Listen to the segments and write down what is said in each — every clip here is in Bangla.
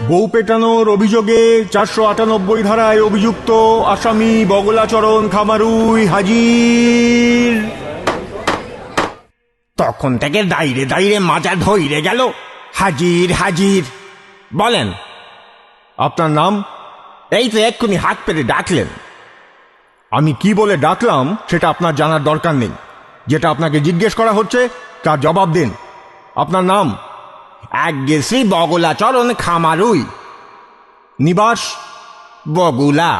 বউ পেটানোর অভিযোগে 498 ধারায় অভিযুক্ত আসামি বগলাচরণ খামারুই হাজির। তখন থেকে দাইরে দাইরে মাজা ধইরে গেল। হাজির হাজির। বলেন। আপনার নাম? এই তো এক্ষুনি হাত পেতে ডাকলেন। আমি কি বলে ডাকলাম সেটা আপনার জানার দরকার নেই। যেটা আপনাকে জিজ্ঞেস করা হচ্ছে তার জবাব দিন। আপনার নাম? আজ্ঞে শ্রী বগলাচরণ খামারুই। নিবাস? বগুলা।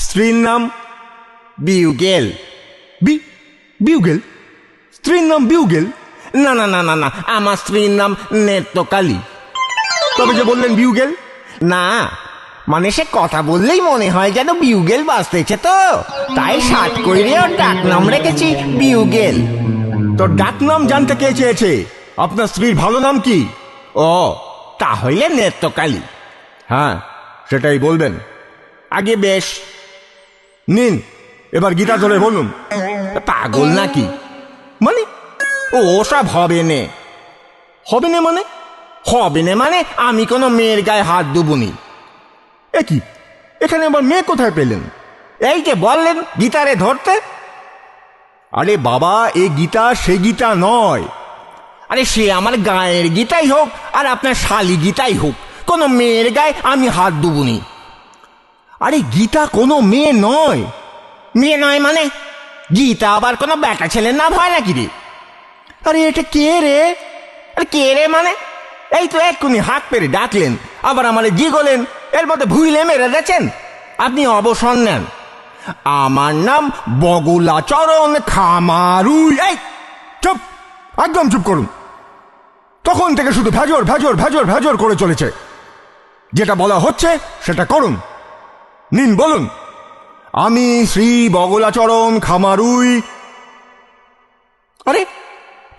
স্ত্রীর নাম? বিউগেল। বিউগেল? স্ত্রীর নাম বিউগেল? না না না না না, আমার স্ত্রীর নাম নেত্রকালী। তবে যে বললেন বিউগেল? না, মানে সে কথা বললেই মনে হয় যেন বিউগেল বাজতেছে, তো তাই শার্ট কইরে ওর ডাক নাম রেখেছি বিউগেল। তো ডাক নাম জানতে কে চেয়েছে? আপনার স্ত্রীর ভালো নাম কি? ও, তাহলে নেত্রকালী। হ্যাঁ, সেটাই বলবেন। আগে বেশ। নিন, এবার গীতা ধরে বলুন। পাগল নাকি? মানে? ও সব হবে নে। হবে না মানে? হবে না মানে আমি কোনো মেয়ের গায়ে হাত দুবুনি। এ কি, এখানে আবার মেয়ে কোথায় পেলেন? এই যে বললেন গীতারে ধরতে। আরে বাবা, এ গীতা সে গীতা নয়। আরে সে আমার গায়ের গীতাই হোক আর আপনার শালি গীতাই হোক, কোনো মেয়ের গায়ে আমি হাত দুবুনি। আরে গীতা কোনো মেয়ে নয়। মেয়ে নয় মানে? গীতা আবার কোনো বেটা ছেলের নাম হয় নাকি রে? আরে এটা কে রে? আরে কে রে মানে? এই তো এক্ষুনি হাত পেরে ডাকলেন, আবার আমারে জিগলেন, এর মধ্যে ভুইলে মেরে দিয়েছেন। আপনি অবসর নেন। আমার নাম বগলাচরণ খামারুই। এই চুপ, একদম চুপ করুন। তখন থেকে শুধু ভেজর ভেজর ভেজর ভেজর করে চলেছে। যেটা বলা হচ্ছে সেটা করুন। নিন বলুন, আমি শ্রী বগলাচরণ খামারুই। আরে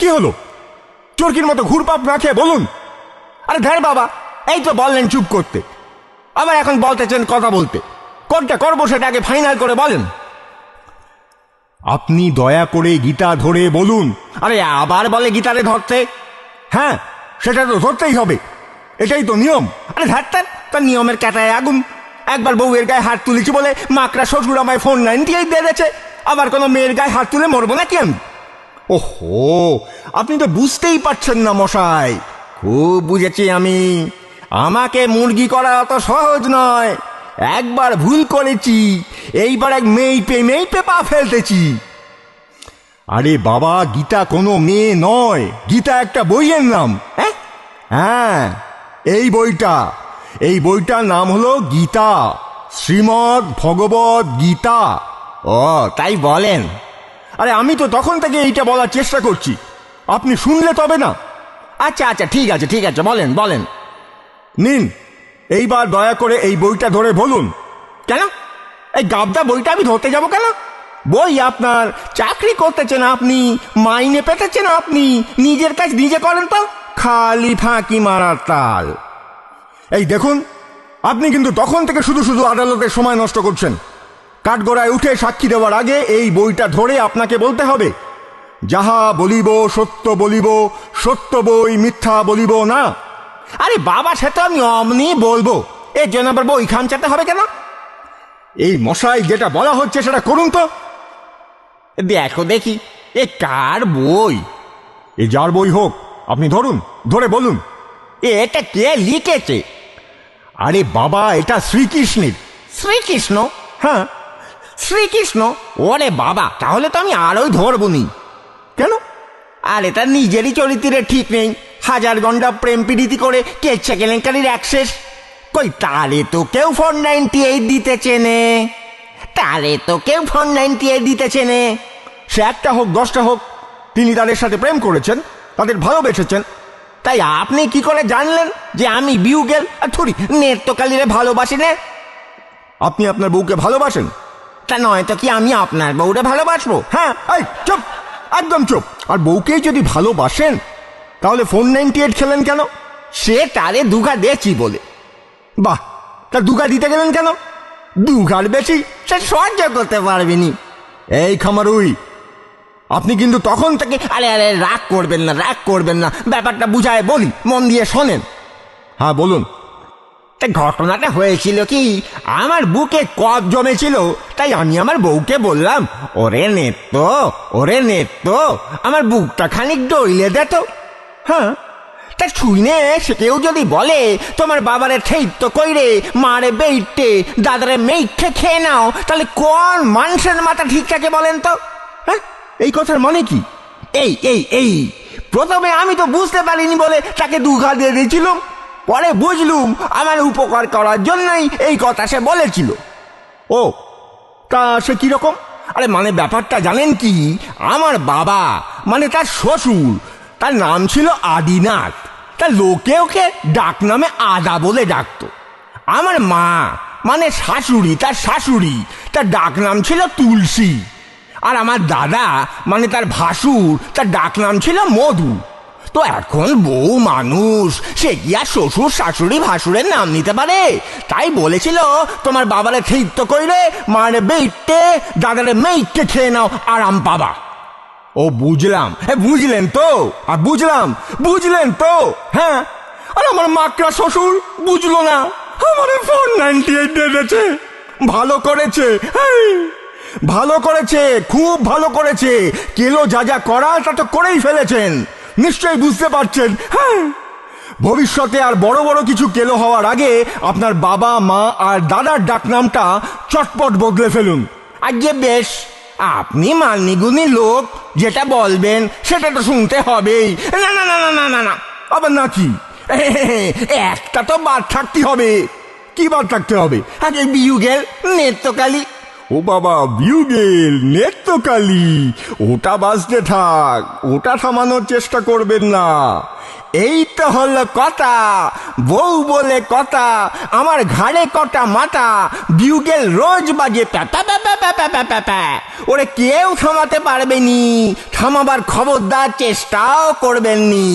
কি হলো? চোরকির মতো ঘুরপাপ না খেয়ে বলুন। আরে ধ্যার বাবা, এই তো বললেন চুপ করতে, আবার এখন বলতেছেন কথা বলতে। কোনটা করবো সেটা আগে ফাইনাল করে বলেন। আপনি দয়া করে গীতা ধরে বলুন। আরে আবার বলে গীতারে ধরতে? হ্যাঁ, সেটা তো ধরতেই হবে, এটাই তো নিয়ম। আরে ধ্যার, তার নিয়মের কাটায় আগুন। একবার বউয়ের গায়ে হাত তুলেছি বলে মাকড়া শ্বশুর আমায় ফোন 98 দিয়ে দিয়েছে, আবার কোনো মেয়ের গায়ে হাত তুলে মরবো নাকি আমি? ওহো, আপনি তো বুঝতেই পারছেন না মশাই। খুব বুঝেছি আমি। আমাকে মুরগি করা অত সহজ নয়। একবার ভুল করেছি, এইবার এক মেইপে পা ফেলতেছি। আরে বাবা, গীতা কোনো মেয়ে নয়, গীতা একটা বইয়ের নাম। হ্যাঁ, এই বইটার নাম হলো গীতা, শ্রীমদ্ ভগবদ গীতা। ও তাই বলেন? আরে আমি তো তখন থেকে এইটা বলার চেষ্টা করছি, আপনি শুনলে তবে না। আচ্ছা আচ্ছা, ঠিক আছে, বলেন বলেন। নিন, এইবার দয়া করে এই বইটা ধরে বলুন। কেন? এই গাবদা বইটা আমি ধরতে যাব কেন? বই আপনার, চাকরি করতেছেন আপনি, মাইনে পেতেছেন আপনি, নিজের কাজ নিজে করেন তো, খালি ফাঁকি মারার তাল। এই দেখুন, আপনি কিন্তু তখন থেকে শুধু শুধু আদালতের সময় নষ্ট করছেন। কাঠগড়ায় উঠে সাক্ষী দেওয়ার আগে এই বইটা ধরে আপনাকে বলতে হবে, যাহা বলিব সত্য বলিব, সত্য বই মিথ্যা বলিব না। আরে বাবা, সে তো আমি অমনি বলবো, এর জন্য আবার বই খামচাতে হবে কেন? এই মশাই, যেটা বলা হচ্ছে সেটা করুন তো। দেখো দেখি, এ কার বই? এ যার বই হোক, আপনি ধরুন, ধরে বলুন। এটা কে লিখেছে? আরে বাবা, এটা শ্রীকৃষ্ণের। শ্রীকৃষ্ণ? হ্যাঁ, শ্রীকৃষ্ণ? ওরে বাবা, তাহলে তো আমি আরোই ধরবনি। কেন? আরে তার নিজেরই চরিত্রের ঠিক নেই, হাজার ঘন্টা প্রেম প্রীতি করে কেচ্ছা কেলেঙ্কারির অ্যাক্সেস। কই তারে তো কেউ 498 দিতে চেনে, সে একটা হোক 10টা হোক, তিনি তাদের সাথে প্রেম করেছেন, তাদের ভালোবেসেছেন। তাই আপনি কি করে জানলেন যে আমি বিউগেল থুড়ি নেত্রকালীরে ভালোবাসি না? আপনি আপনার বউকে ভালোবাসেন? তা নয় তো কি আমি আপনার বউরে ভালোবাসবো? হ্যাঁ, এই চুপ, একদম চুপ। আর বউকেই যদি ভালোবাসেন তাহলে 498 খেলেন কেন? সে তারে দুঘা দিয়েছি বলে। বাহ, তা দুঘা দিতে গেলেন কেন? দুঘার বেশি সে সহ্য করতে পারবেনি। এই খামারুই, আপনি কিন্তু তখন থেকে আরে রাগ করবেন না, ব্যাপারটা বুঝায় বলি, মন দিয়ে শোনেন। হ্যাঁ বলুন। তা ঘটনাটা হয়েছিল কি, আমার বুকে কফ জমেছিল, তাই আমি আমার বউকে বললাম, ওরে নেত্য, আমার বুকটা খানিক ডইলে দে তো। হ্যাঁ, তা শুনে সে কেউ যদি বলে তোমার বাবারে ঠেইত কইরে, মারে বেইটে, দাদারে মেইটে খেয়ে নাও, তাহলে কোন মানুষের মাথা ঠিক থাকে বলেন তো? হ্যাঁ, এই কথার মানে কি? এই প্রথমে আমি তো বুঝতে পারিনি বলে তাকে দুঘা দিয়ে দিয়েছিলাম, পরে বুঝলুম আমার উপকার করার জন্যই এই কথা সে বলেছিল। ও, তা সে কিরকম? আরে মানে ব্যাপারটা জানেন কি, আমার বাবা মানে তার শ্বশুর, তার নাম ছিল আদিনাথ, তার লোকে ওকে ডাক নামে আদা বলে ডাকতো। আমার মা মানে শাশুড়ি, তার ডাক নাম ছিল তুলসী। আর আমার দাদা মানে তার ভাসুর, তার ডাক নাম ছিল মধু। তো এখন বউ মানুষ, সে কি আর শ্বশুর শাশুড়ি ভাসুরের নাম নিতে পারে? তাই বলেছিল তোমার বাবারে ঠিক কইরে, মারে বেইটে, দাদারে মেইটে খেয়ে নাও, আরাম পাবা। ও বুঝলাম, বুঝলেন তো? আর বুঝলেন তো? হ্যাঁ, আর আমার মাকড়া শ্বশুর বুঝলো না, আমার 498 দিয়েছে। ভালো করেছে, ভালো করেছে, খুব ভালো করেছে। কেলো যা করা তা তো করেই ফেলেছেন, নিশ্চয়ই বুঝতে পারছেন। হ্যাঁ, ভবিষ্যতে আর বড় বড় কিছু কেলো হওয়ার আগে আপনার বাবা, মা আর দাদার ডাকনামটা চটপট বদলে ফেলুন। আজকে বেশ, আপনি মান্যিগুণী লোক, যেটা বলবেন সেটা তো শুনতে হবেই। না না না না না না না, আবার নাকি? একটা তো বাদ থাকতে হবে। কি বার থাকতে হবে? আগে বিউগেল নেত্রকালী। ও বাবা, বিউগেল নেত্রকালী, ওটা বাজতে থাক, ওটা থামানোর চেষ্টা করবেন না। এই তো হলো কথা, বউ বলে কথা, আমার ঘাড়ে কটা মাথা, বিউগেল রোজ বাজে প্যা প্যা প্যা প্যা প্যা প্যা প্যা প্যা। ওরে কেউ থামাতে পারবেনি, থামাবার খবরদার চেষ্টাও করবেননি।